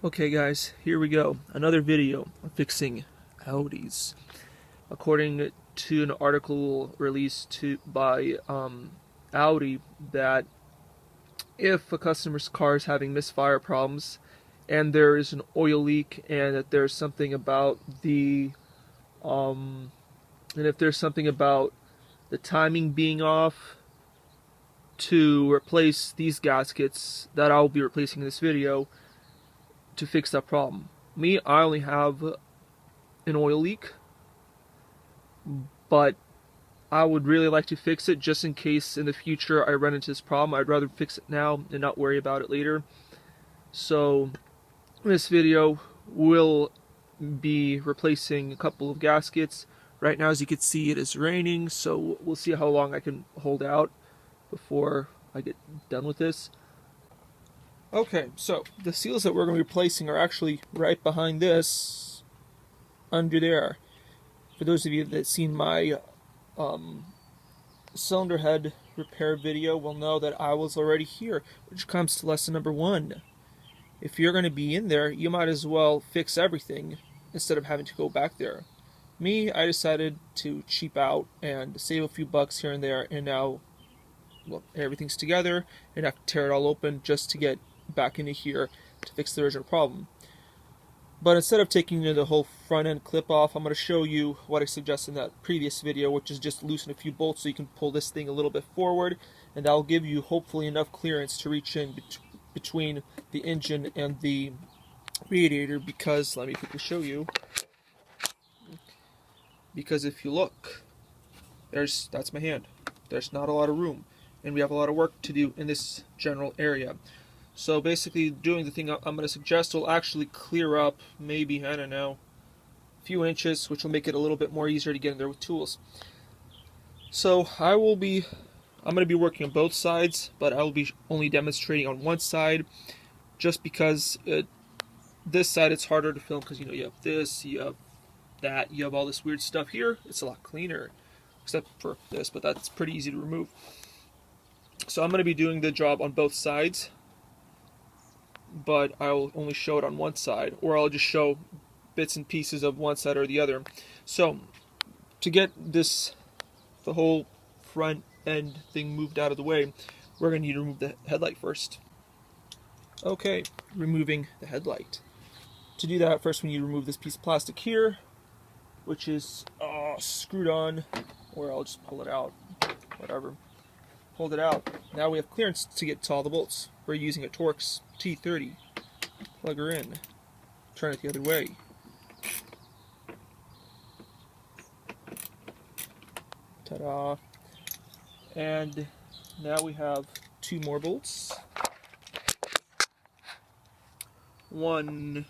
Okay guys, here we go. Another video on fixing Audis. According to an article released by Audi, that if a customer's car is having misfire problems and there is an oil leak and that there's something about and if there's something about the timing being off, to replace these gaskets that I'll be replacing in this video to fix that problem. Me, I only have an oil leak, but I would really like to fix it just in case in the future I run into this problem. I'd rather fix it now and not worry about it later. So in this video we'll be replacing a couple of gaskets. Right now, as you can see, it is raining, so we'll see how long I can hold out before I get done with this. Okay, so the seals that we're going to be replacing are actually right behind this, under there. For those of you that have seen my cylinder head repair video will know that I was already here, which comes to lesson number 1. If you're going to be in there, you might as well fix everything instead of having to go back there. Me, I decided to cheap out and save a few bucks here and there, and now, well, everything's together and I have to tear it all open just to get back into here to fix the original problem. But instead of taking the whole front end clip off, I'm going to show you what I suggested in that previous video, which is just loosen a few bolts so you can pull this thing a little bit forward, and that'll give you hopefully enough clearance to reach in between the engine and the radiator, because, let me quickly show you, because if you look, that's my hand. There's not a lot of room, and we have a lot of work to do in this general area. So basically, doing the thing I'm going to suggest will actually clear up maybe, I don't know, a few inches, which will make it a little bit more easier to get in there with tools. So I'm going to be working on both sides, but I will be only demonstrating on one side, just because this side it's harder to film, because you have this, you have that, you have all this weird stuff here. It's a lot cleaner, except for this, but that's pretty easy to remove. So I'm going to be doing the job on both sides, but I'll only show it on one side, or I'll just show bits and pieces of one side or the other. So to get the whole front end thing moved out of the way, we're going to need to remove the headlight first. Okay, removing the headlight. To do that, first we need to remove this piece of plastic here, which is screwed on, or I'll just pull it out, whatever. Pulled it out. Now we have clearance to get to all the bolts. We're using a Torx T30. Plug her in. Turn it the other way. Ta-da! And now we have 2 more bolts. One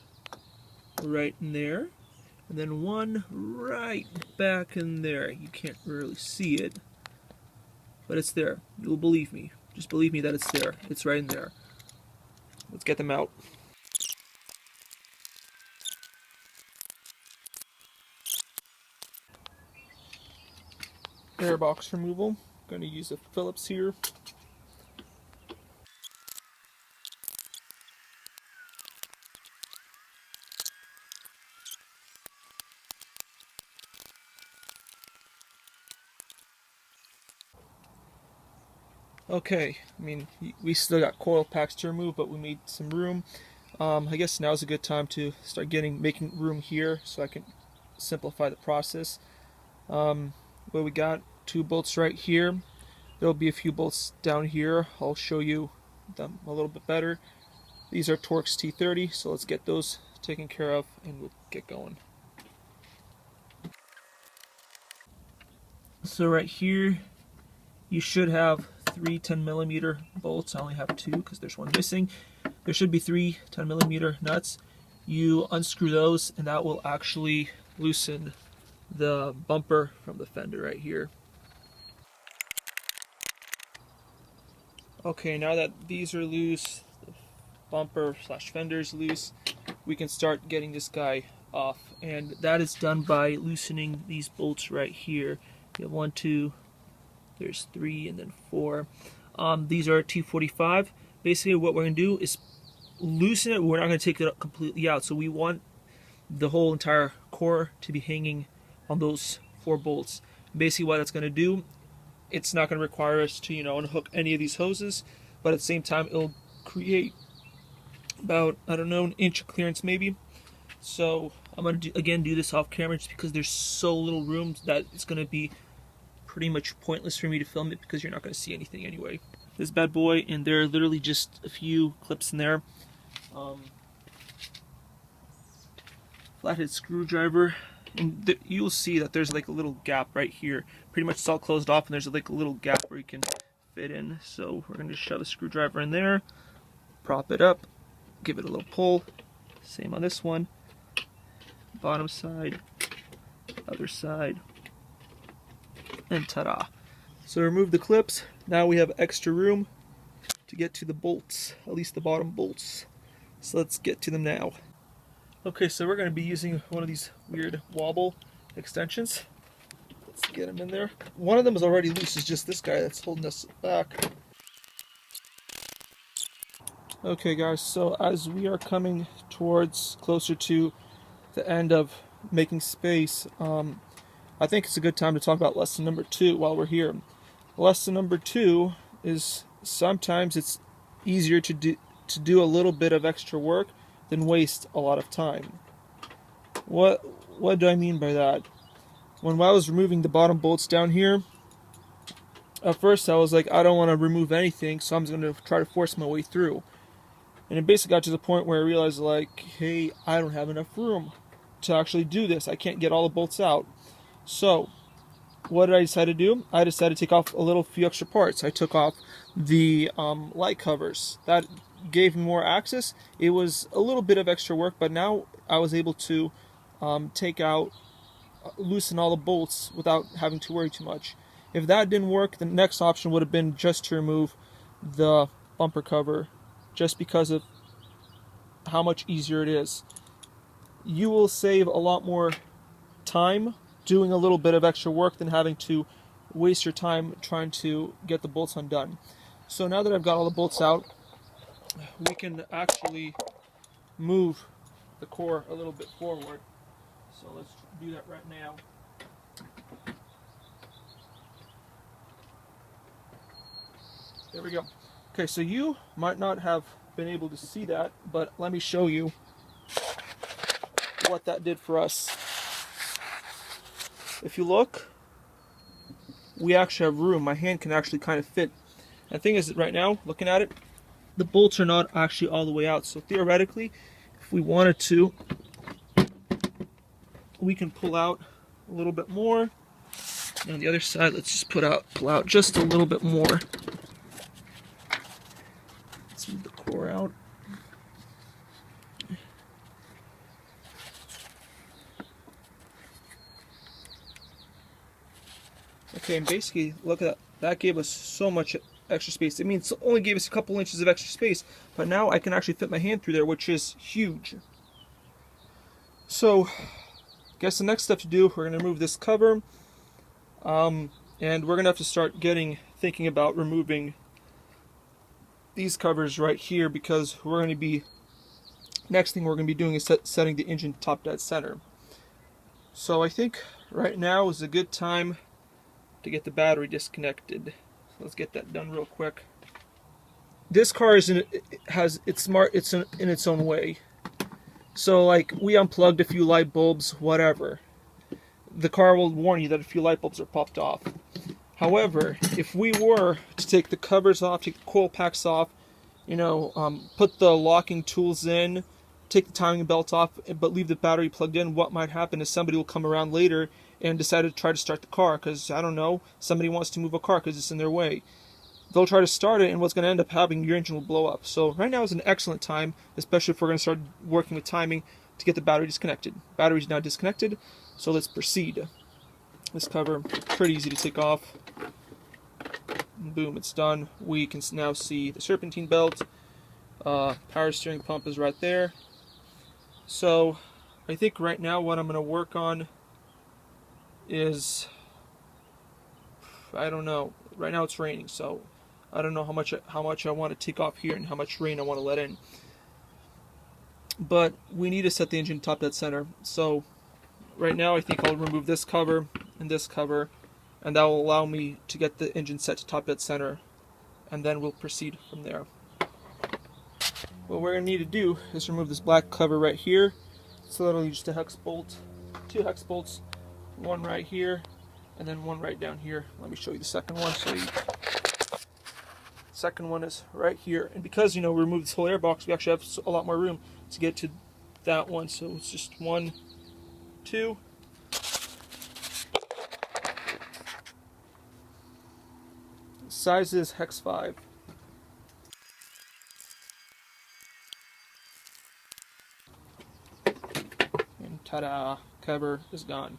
right in there, and then one right back in there. You can't really see it, but it's there. You'll believe me. Just believe me that it's there. It's right in there. Let's get them out. Airbox removal. Going to use a Phillips here. Okay, I mean, we still got coil packs to remove, but we made some room. I guess now's a good time to start making room here so I can simplify the process. What we got, 2 bolts right here. There'll be a few bolts down here. I'll show you them a little bit better. These are Torx T30, so let's get those taken care of and we'll get going. So right here, you should have 3 10mm bolts. I only have 2 because there's one missing. There should be 3 10mm nuts. You unscrew those and that will actually loosen the bumper from the fender right here. Okay, now that these are loose, the bumper / fender is loose, we can start getting this guy off, and that is done by loosening these bolts right here. You have 1, 2, there's 3, and then 4. These are T45. Basically what we're going to do is loosen it, we're not going to take it completely out. So we want the whole entire core to be hanging on those 4 bolts. Basically what that's going to do, it's not going to require us to, unhook any of these hoses, but at the same time it'll create about, I don't know, an inch of clearance maybe. So I'm going to again do this off camera just because there's so little room that it's going to be pretty much pointless for me to film it because you're not going to see anything anyway. This bad boy, and there are literally just a few clips in there. Flathead screwdriver, and you'll see that there's like a little gap right here. Pretty much it's all closed off, and there's like a little gap where you can fit in. So we're going to shove a screwdriver in there, prop it up, give it a little pull. Same on this one. Bottom side, other side, and ta-da. So remove the clips. Now we have extra room to get to the bolts, at least the bottom bolts. So let's get to them now. Okay, so we're going to be using one of these weird wobble extensions. Let's get them in there. One of them is already loose, it's just this guy that's holding us back. Okay guys, so as we are coming towards closer to the end of making space, I think it's a good time to talk about lesson number 2 while we're here. Lesson number 2 is sometimes it's easier to do a little bit of extra work than waste a lot of time. What do I mean by that? When I was removing the bottom bolts down here, at first I was like, I don't want to remove anything, so I'm just going to try to force my way through. And it basically got to the point where I realized, like, hey, I don't have enough room to actually do this. I can't get all the bolts out. So what did I decide to do? I decided to take off a few extra parts. I took off the light covers. That gave me more access. It was a little bit of extra work, but now I was able to loosen all the bolts without having to worry too much. If that didn't work, the next option would have been just to remove the bumper cover, just because of how much easier it is. You will save a lot more time doing a little bit of extra work than having to waste your time trying to get the bolts undone. So now that I've got all the bolts out, we can actually move the core a little bit forward. So let's do that right now. There we go. Okay, so you might not have been able to see that, but let me show you what that did for us. If you look, we actually have room. My hand can actually kind of fit. And the thing is that right now, looking at it, the bolts are not actually all the way out. So theoretically, if we wanted to, we can pull out a little bit more. And on the other side, let's just pull out just a little bit more. Let's move the core out. Okay, and basically, look at that. That gave us so much extra space. I mean, it only gave us a couple inches of extra space, but now I can actually fit my hand through there, which is huge. So, I guess the next step to do, we're going to remove this cover, and we're going to have to start thinking about removing these covers right here, because we're going to be, next thing we're going to be doing is setting the engine top dead center. So I think right now is a good time to get the battery disconnected. So let's get that done real quick. This car is in its own way. So like, we unplugged a few light bulbs, whatever. The car will warn you that a few light bulbs are popped off. However, if we were to take the covers off, take the coil packs off, put the locking tools in, take the timing belt off, but leave the battery plugged in, what might happen is somebody will come around later and decide to try to start the car because, I don't know, somebody wants to move a car because it's in their way. They'll try to start it, and what's going to end up happening, your engine will blow up. So right now is an excellent time, especially if we're going to start working with timing, to get the battery disconnected. Battery's now disconnected, so let's proceed. This cover, pretty easy to take off. Boom, it's done. We can now see the serpentine belt. Power steering pump is right there. So I think right now what I'm going to work on is, I don't know. Right now it's raining, so I don't know how much I want to take off here and how much rain I want to let in. but we need to set the engine top dead center. So right now I think I'll remove this cover, and that will allow me to get the engine set to top dead center, and then we'll proceed from there. What we're going to need to do is remove this black cover right here. So that'll use a hex bolt, 2 hex bolts, one right here, and then one right down here. Let me show you the second one. Second one is right here, and because we removed this whole air box, we actually have a lot more room to get to that one. So it's just 1, 2. Size is hex 5. And ta-da! Cover is gone.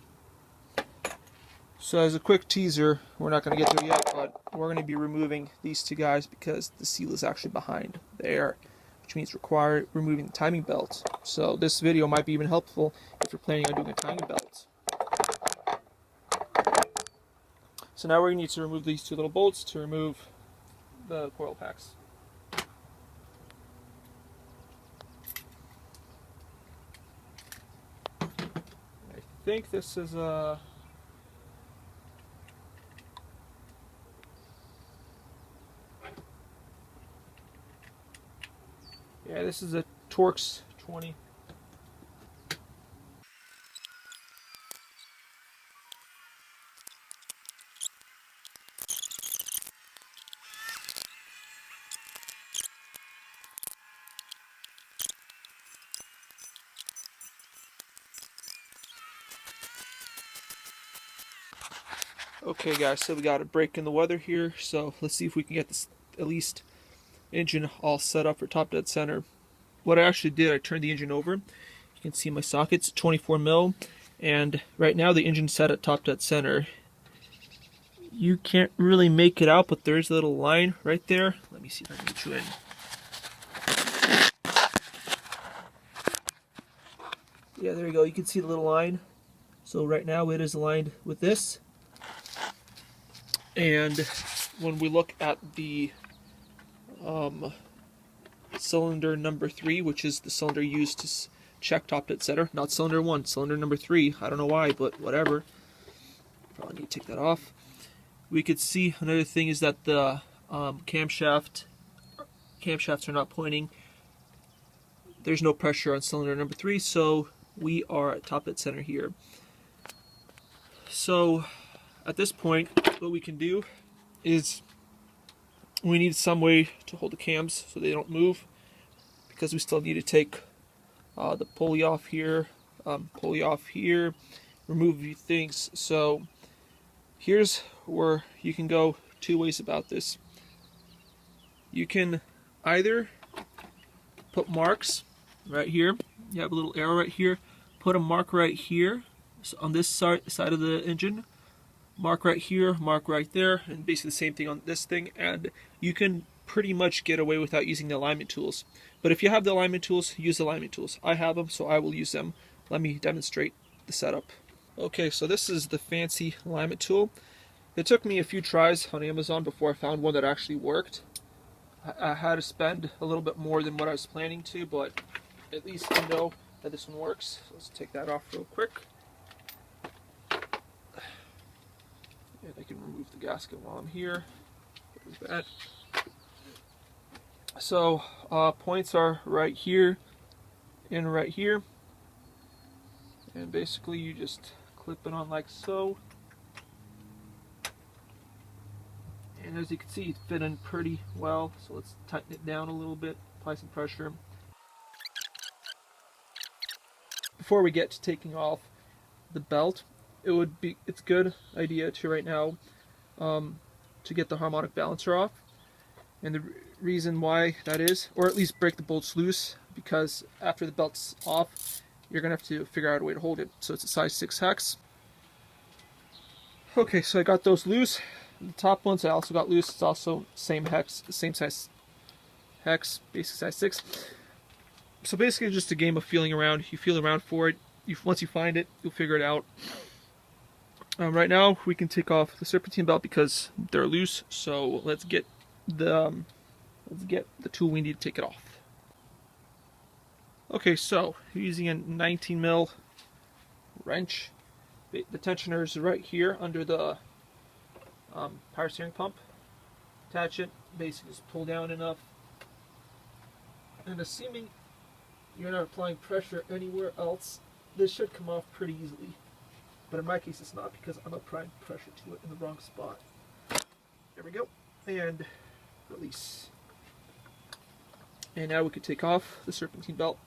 So as a quick teaser, we're not going to get there yet, but we're going to be removing these 2 guys because the seal is actually behind there, which means removing the timing belt. So this video might be even helpful if you're planning on doing a timing belt. So now we're going to need to remove these 2 little bolts to remove the coil packs. I think this is a... Yeah, this is a Torx 20. Okay guys, so we got a break in the weather here, so let's see if we can get this at least engine all set up for top dead center. What I actually did, I turned the engine over. You can see my sockets, 24 mil, and right now the engine's set at top dead center. You can't really make it out, but there's a little line right there. Let me see if I can get you in. Yeah, there you go. You can see the little line. So right now it is aligned with this. And when we look at the cylinder number 3, which is the cylinder used to check top dead center, not cylinder 1, cylinder number 3. I don't know why, but whatever. Probably need to take that off. We could see another thing is that the camshafts are not pointing. There's no pressure on cylinder number 3, so we are at top dead center here. So at this point, what we can do is we need some way to hold the cams so they don't move, because we still need to take the pulley off here, remove a few things. So here's where you can go 2 ways about this. You can either put marks right here. You have a little arrow right here. Put a mark right here, so on this side of the engine. Mark right here, mark right there, and basically the same thing on this thing. And you can pretty much get away without using the alignment tools. But if you have the alignment tools, use the alignment tools. I have them, so I will use them. Let me demonstrate the setup. Okay, so this is the fancy alignment tool. It took me a few tries on Amazon before I found one that actually worked. I had to spend a little bit more than what I was planning to, but at least I know that this one works. So let's take that off real quick. And I can remove the gasket while I'm here. There's that. So points are right here and right here. And basically you just clip it on like so. And as you can see, it fit in pretty well. So let's tighten it down a little bit, apply some pressure. Before we get to taking off the belt, it's a good idea to right now to get the harmonic balancer off. And the reason why that is, or at least break the bolts loose, because after the belt's off, you're going to have to figure out a way to hold it. So it's a size 6 hex. Okay, so I got those loose. The top ones I also got loose. It's also same hex, same size hex, basic size 6. So basically just a game of feeling around. You feel around for it. Once you find it, you'll figure it out. Right now we can take off the serpentine belt because they're loose. So let's get the tool we need to take it off. Okay, so using a 19 mil wrench, the tensioner is right here under the power steering pump. Attach it, basically just pull down enough, and assuming you're not applying pressure anywhere else, this should come off pretty easily. But in my case it's not, because I'm applying pressure to it in the wrong spot. There we go, and release. And now we can take off the serpentine belt.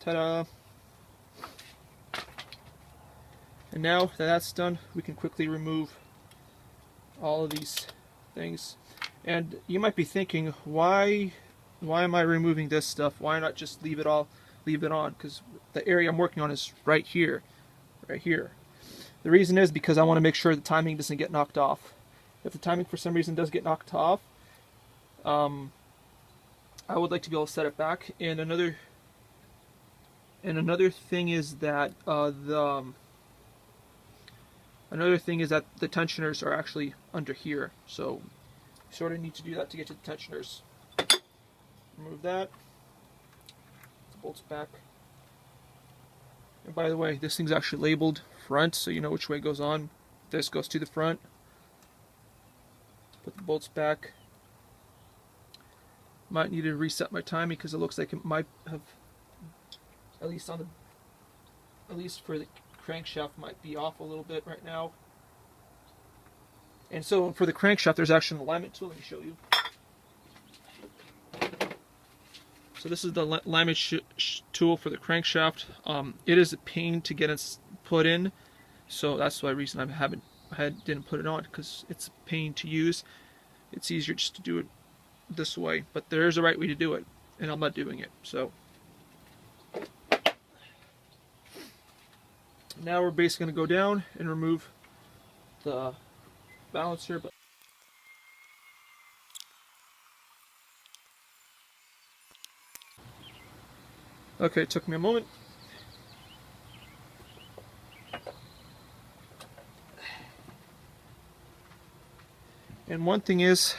Ta-da! And now that that's done, we can quickly remove all of these things. And you might be thinking, why am I removing this stuff? Why not just leave it on? Because the area I'm working on is right here. The reason is because I want to make sure the timing doesn't get knocked off. If the timing for some reason does get knocked off, I would like to be able to set it back. And another thing is that the tensioners are actually under here, so you sort of need to do that to get to the tensioners. Remove that. The bolts back. And by the way, this thing's actually labeled front, so you know which way it goes on. This goes to the front. Put the bolts back. Might need to reset my timing because it looks like it might have, at least for the crankshaft, might be off a little bit right now. And so for the crankshaft, there's actually an alignment tool. Let me show you. So this is the alignment tool for the crankshaft. It is a pain to get it put in, so that's the reason I didn't put it on, because it's a pain to use. It's easier just to do it this way, but there is a right way to do it, and I'm not doing it. So now we're basically going to go down and remove the balancer. Okay, it took me a moment. And one thing is,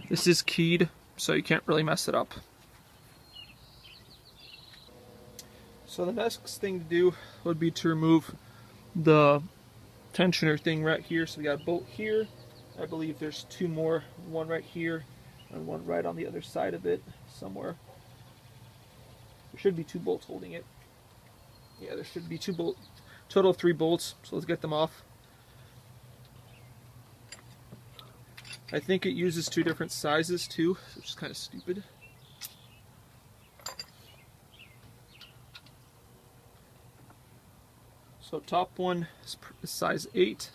this is keyed, so you can't really mess it up. So the next thing to do would be to remove the tensioner thing right here. So we got a bolt here. I believe there's two more, one right here and one right on the other side of it somewhere. There should be two bolts holding it. Yeah, there should be two bolts. Total of 3 bolts, so let's get them off. I think it uses 2 different sizes too, which is kind of stupid. So top one is size 8.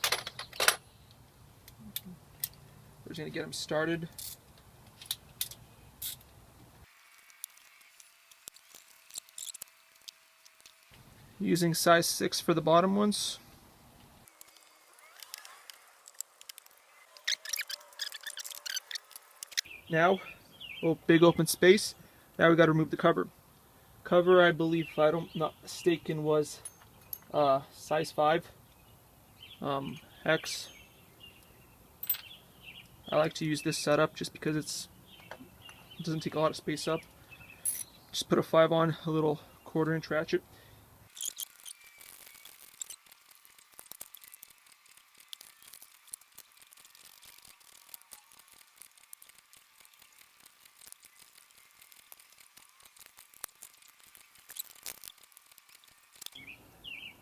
We're just going to get them started. Using size 6 for the bottom ones. Now, big open space. Now we got to remove the cover. Cover, I believe, if I'm not mistaken, was size 5 hex. I like to use this setup just because it doesn't take a lot of space up. Just put a 5 on, a little 1/4 inch ratchet.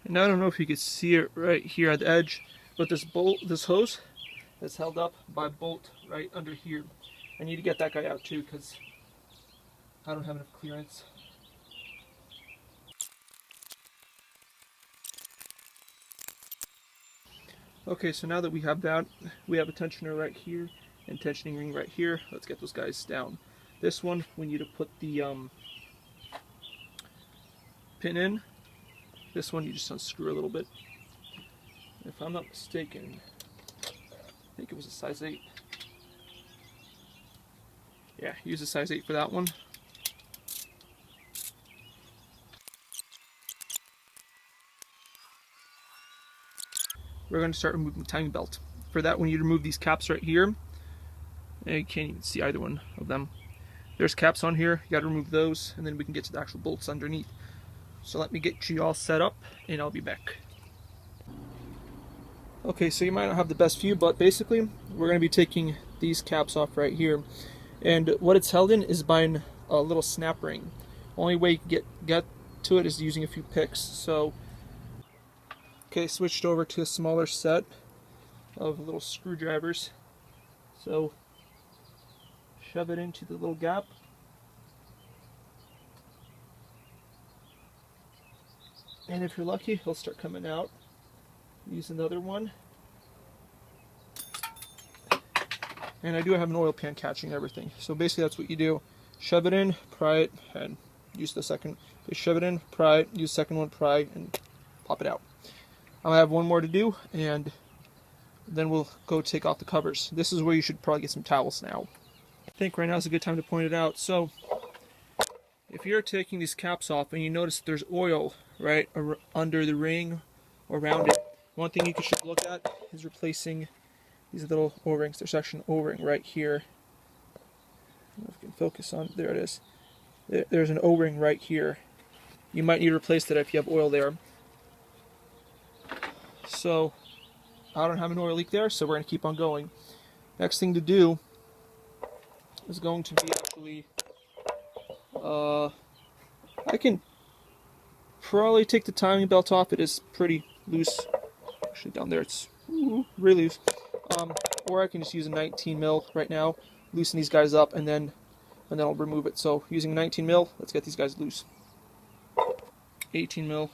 And I don't know if you can see it right here at the edge, but this hose is held up by a bolt right under here. I need to get that guy out too because I don't have enough clearance. Okay, so now that we have that, we have a tensioner right here and tensioning ring right here. Let's get those guys down. This one, we need to put the pin in. This one you just unscrew a little bit. If I'm not mistaken, I think it was a size 8. Yeah, use a size 8 for that one. we're going to start removing the timing belt. For that, we need to remove these caps right here. And you can't even see either one of them. There's caps on here, you got to remove those, and then we can get to the actual bolts underneath. So let me get you all set up, and I'll be back. Okay, so you might not have the best view, but basically, we're going to be taking these caps off right here. And what it's held in is by a little snap ring. Only way you can get to it is using a few picks. So, okay, switched over to a smaller set of little screwdrivers. So, shove it into the little gap. And if you're lucky, he'll start coming out. Use another one. And I do have an oil pan catching everything. So basically that's what you do. Shove it in, pry it, and use the second. Okay, shove it in, pry it, use the second one, pry, and pop it out. I'll have one more to do, and then we'll go take off the covers. This is where you should probably get some towels now. I think right now is a good time to point it out. So if you're taking these caps off and you notice that there's oil right under the ring or around it, one thing you should look at is replacing these little O-rings. There's actually an O-ring right here. I don't know if you can focus on, there it is. There's an O-ring right here. You might need to replace that if you have oil there. So I don't have an oil leak there, so we're going to keep on going. Next thing to do is going to be actually, I can probably take the timing belt off. It is pretty loose. Actually down there it's really loose. Or I can just use a 19 mil right now, loosen these guys up, and then I'll remove it. So using a 19 mil, let's get these guys loose. 18 mil,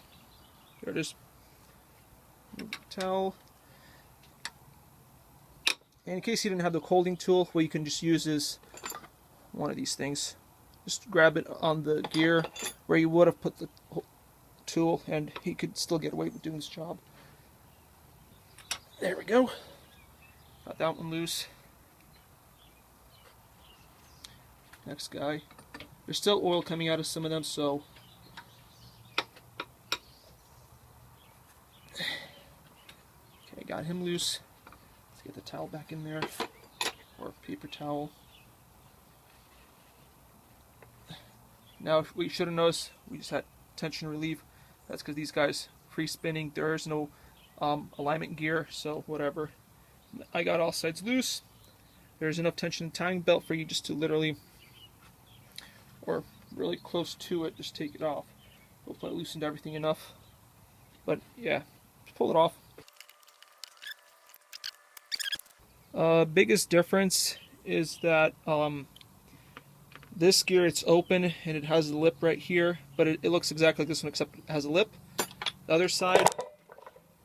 there it is. Towel. And in case you didn't have the holding tool, what you can just use is one of these things. Just grab it on the gear where you would have put the tool, and he could still get away with doing this job. There we go. Got that one loose. Next guy. There's still oil coming out of some of them, so okay, got him loose. Let's get the towel back in there, or a paper towel. Now, what you should have noticed, we just had tension relief. That's because these guys free spinning. There is no alignment gear, so whatever. I got all sides loose. There's enough tension in the timing belt for you just to literally, or really close to it, just take it off. Hopefully I loosened everything enough. But yeah, just pull it off. Biggest difference is that this gear, it's open and it has a lip right here, but it looks exactly like this one except it has a lip. The other side,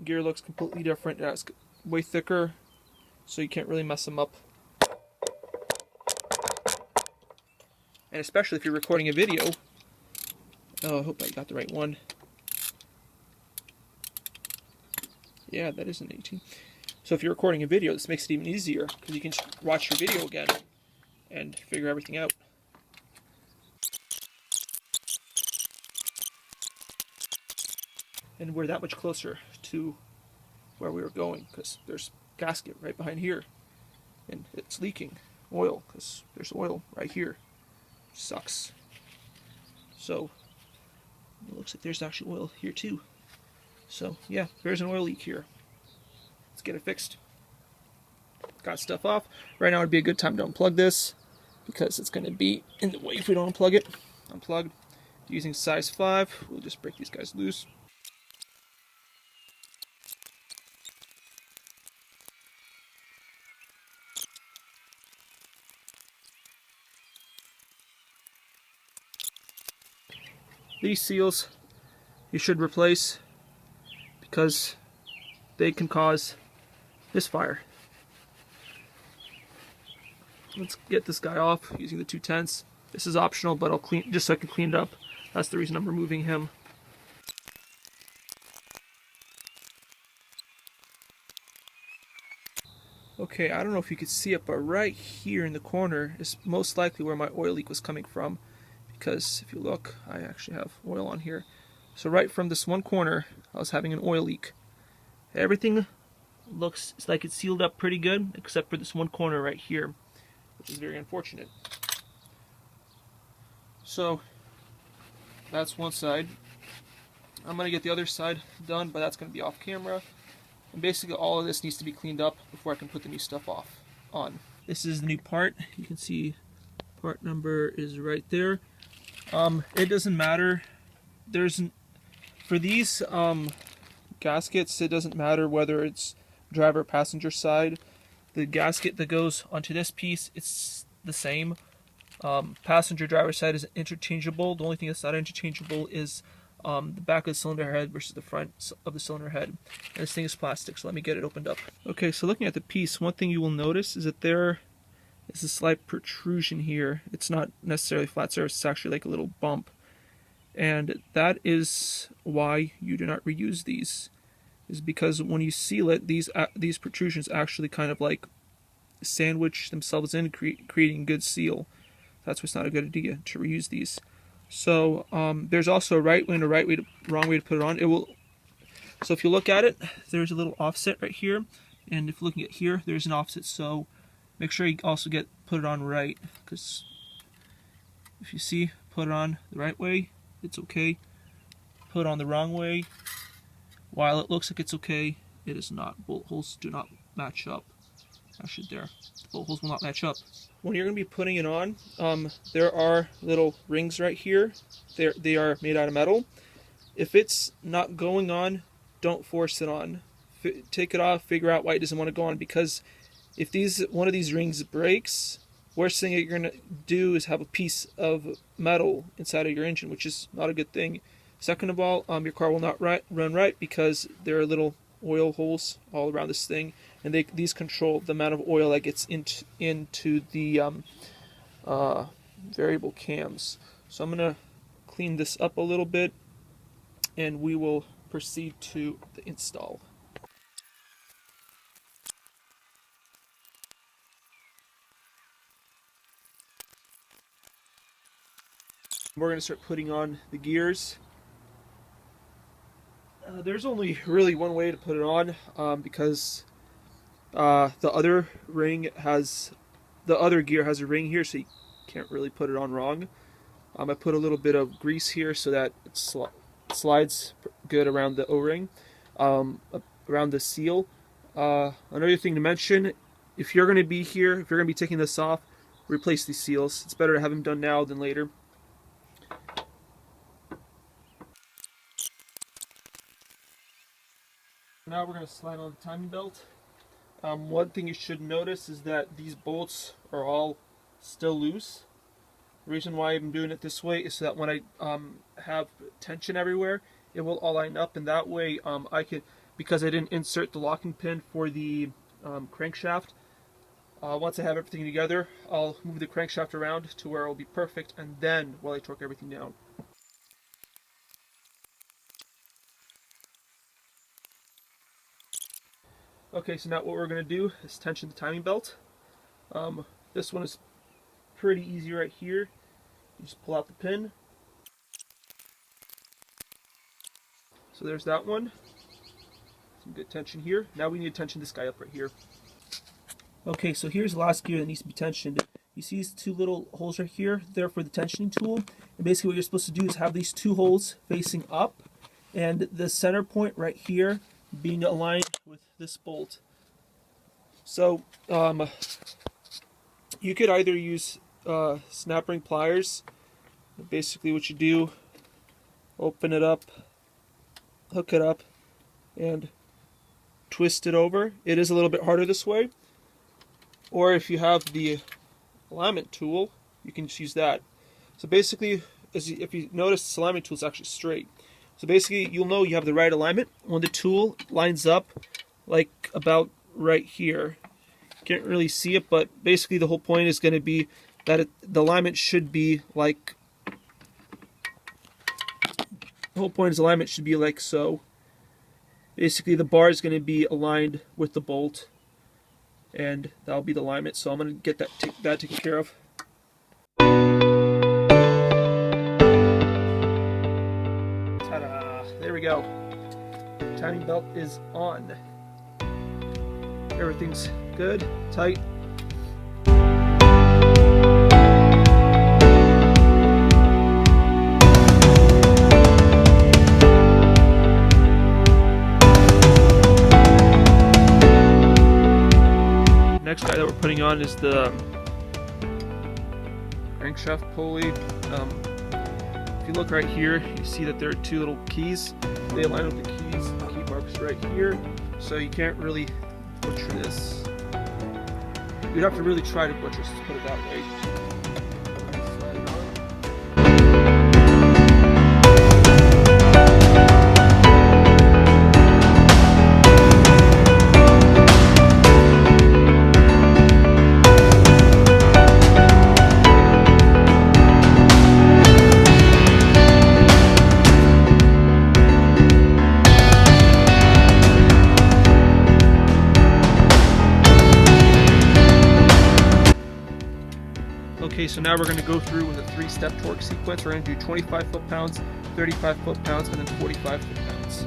gear looks completely different. It's way thicker, so you can't really mess them up. And especially if you're recording a video. Oh, I hope I got the right one. Yeah, that is an 18. So if you're recording a video, this makes it even easier, because you can just watch your video again and figure everything out. And we're that much closer to where we were going, because there's a gasket right behind here, and it's leaking oil because there's oil right here. Sucks. So it looks like there's actually oil here too. So yeah, there's an oil leak here. Let's get it fixed. Got stuff off. Right now would be a good time to unplug this, because it's going to be in the way if we don't unplug it. Unplugged. Using size 5, we'll just break these guys loose. These seals you should replace, because they can cause misfire. Let's get this guy off using the 210s. This is optional, but I'll clean just so I can clean it up. That's the reason I'm removing him. Okay, I don't know if you could see it, but right here in the corner is most likely where my oil leak was coming from. Because if you look, I actually have oil on here. So right from this one corner, I was having an oil leak. Everything looks like it's sealed up pretty good, except for this one corner right here, which is very unfortunate. So that's one side. I'm going to get the other side done, but that's going to be off camera. And basically all of this needs to be cleaned up before I can put the new stuff on. This is the new part. You can see part number is right there. It doesn't matter. For these gaskets, it doesn't matter whether it's driver or passenger side. The gasket that goes onto this piece, it's the same. Passenger driver side is interchangeable. The only thing that's not interchangeable is the back of the cylinder head versus the front of the cylinder head. And this thing is plastic, so let me get it opened up. Okay, so looking at the piece, one thing you will notice is that there is a slight protrusion here. It's not necessarily flat surface, it's actually like a little bump. And that is why you do not reuse these, is because when you seal it, these protrusions actually kind of like sandwich themselves in, creating good seal. That's why it's not a good idea to reuse these. So there's also a right way and a wrong way to put it on. So if you look at it, there's a little offset right here, and if looking at here, there's an offset. So make sure you also put it on right, because if you see, put it on the right way, it's okay. Put it on the wrong way, while it looks like it's okay, it is not. Bolt holes do not match up. Actually, the bolt holes will not match up. When you're going to be putting it on, there are little rings right here. They are made out of metal. If it's not going on, don't force it on. Take it off, figure out why it doesn't want to go on, because if one of these rings breaks, worst thing that you're going to do is have a piece of metal inside of your engine, which is not a good thing. Second of all, your car will not run right because there are little oil holes all around this thing, and these control the amount of oil that gets into the variable cams. So I'm going to clean this up a little bit, and we will proceed to the install. We're going to start putting on the gears. There's only really one way to put it on, because the other gear has a ring here, so you can't really put it on wrong. I put a little bit of grease here so that it slides good around the O-ring, around the seal. Another thing to mention, if you're going to be taking this off, replace these seals. It's better to have them done now than later. Now we're going to slide on the timing belt. One thing you should notice is that these bolts are all still loose. The reason why I'm doing it this way is so that when I have tension everywhere, it will all line up, and that way because I didn't insert the locking pin for the crankshaft, once I have everything together, I'll move the crankshaft around to where it will be perfect, and then I torque everything down. Okay, so now what we're going to do is tension the timing belt. This one is pretty easy right here. You just pull out the pin. So there's that one. Some good tension here. Now we need to tension this guy up right here. Okay, so here's the last gear that needs to be tensioned. You see these two little holes right here? They're for the tensioning tool. And basically what you're supposed to do is have these two holes facing up, and the center point right here being aligned with this bolt. So you could either use snap ring pliers. Basically what you do, open it up, hook it up, and twist it over. It is a little bit harder this way. Or if you have the alignment tool, you can just use that. So basically, if you notice, the alignment tool is actually straight. So basically, you'll know you have the right alignment when the tool lines up like about right here. Can't like the whole point is going to be that the alignment should be like so. Basically, the bar is going to be aligned with the bolt, and that'll be the alignment. So I'm going to get that taken care of. Ta-da! There we go. Timing belt is on. Everything's good, tight. Next guy that we're putting on is the crankshaft pulley. If you look right here, you see that there are two little keys. They align with the keys. The key mark's right here, so you can't really butcher this. You'd have to really try to butcher this, to put it that way. Slide it on. Okay, so now we're going to go through with a 3-step torque sequence. We're going to do 25 foot-pounds, 35 foot-pounds, and then 45 foot-pounds.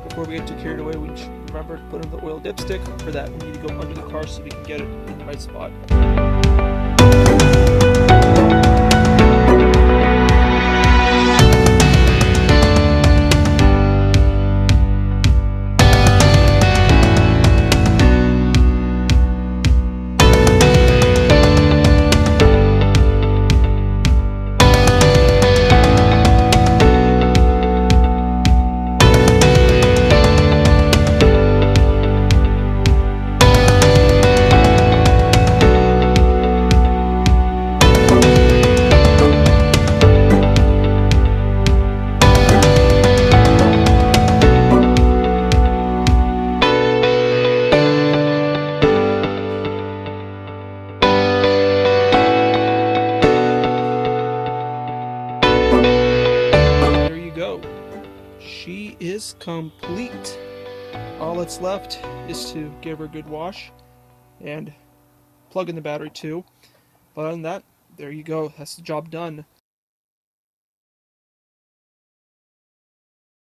Before we get too carried away, we should remember to put in the oil dipstick. For that, we need to go under the car so we can get it in the right spot. She is complete. All that's left is to give her a good wash and plug in the battery too. But other than that, there you go. That's the job done.